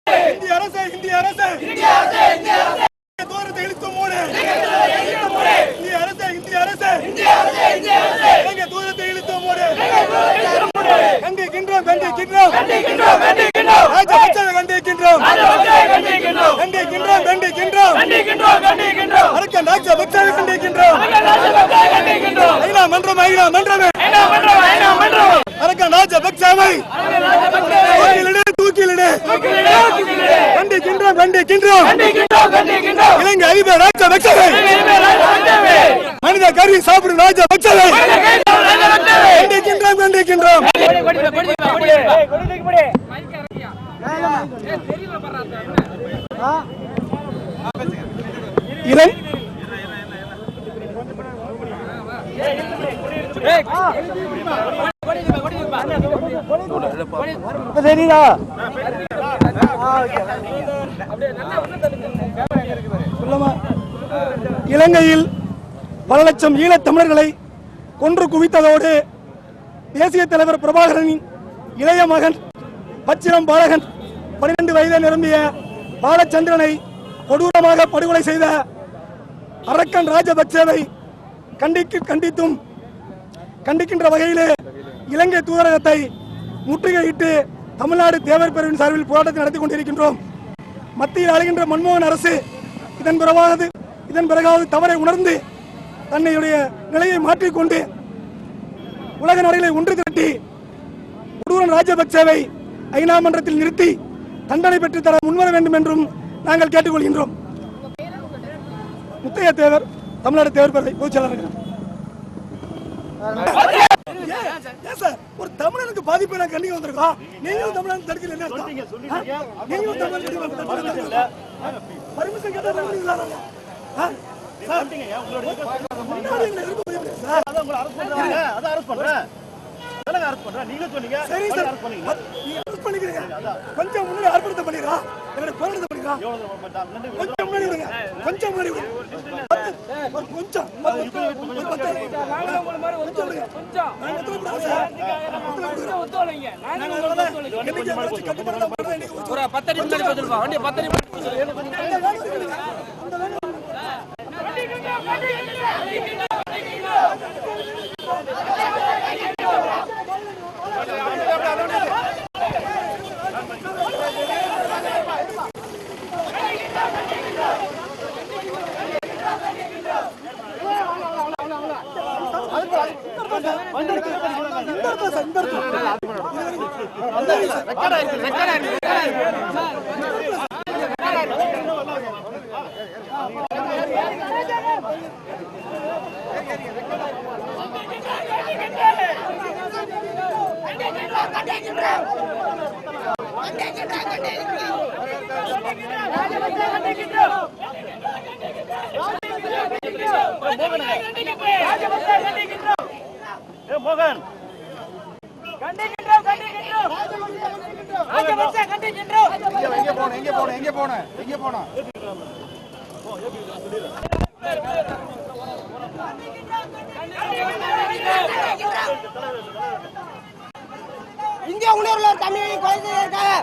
இந்திய அரசு தூரத்தை இழுத்து மூடு. இந்திய அரசு தூரத்தை இழுத்து மூடு. கண்டிக்கின்றோம் ராஜபக்சேவை கண்டிக்கின்றோம். ஐநா மன்றமே அரக்கன் ராஜபக்சேவை தூக்கிலிடு. கண்டிக்கின்றோம். இலங்கை அதிபர் ராஜபக்சேவை மனித கறி சாப்பிடும் ராஜபக்சேவை கண்டிக்கின்றோம். இலங்கையில் பல லட்சம் ஈழத் தமிழர்களை கொன்று குவித்ததோடு தேசிய தலைவர் பிரபாகரனின் இளைய மகன் பச்சிலம் பாலகன் 12 வயதை நிரம்பிய பாலச்சந்திரனை கொடூரமாக படுகொலை செய்த அரக்கன் ராஜபக்சேவை கண்டிக்கின்ற வகையிலே இலங்கை தூதரகத்தை முற்றுகையிட்டு தமிழ்நாடு தேவர் பேரவையின் சார்பில் போராட்டத்தை நடத்தி கொண்டிருக்கின்றோம். மத்தியில் ஆளுகின்ற மன்மோகன் அரசு இதன் பிறகாவது தவறை உணர்ந்து தன்னுடைய நிலையை மாற்றிக்கொண்டு உலக நாடுகளை ஒன்று திரட்டி கொடூரன் ராஜபக்சேவை ஐநா மன்றத்தில் நிறுத்தி தண்டனை பெற்று தர முன்வர வேண்டும் என்றும் நாங்கள் கேட்டுக்கொள்கின்றோம். முத்தைய தேவர், தமிழ்நாடு தேவர் பேரவை பொதுச் செயலாளர். ஒரு தமிழனுக்கு பாதிப்பு நான் கண்டிக்க வந்திருக்கோம். நீங்களும் தமிழன் தடுக்கல என்ன அர்த்தம்? நீங்களும் தமிழன் பர்மிஷன் கேட்டா கொஞ்சம் முன்னாடி அர்ப்பணத்தை பண்ணிடுறா, போராட்டத்தை பண்ணிடுறா, கொஞ்சம் முன்னாடி விடுங்க, கொஞ்சம் முன்னாடி விடுங்க, கொஞ்சம் மோகன் எங்க போன இந்திய உணர்வுள்ள தமிழை கொலை செய்திருக்காங்க.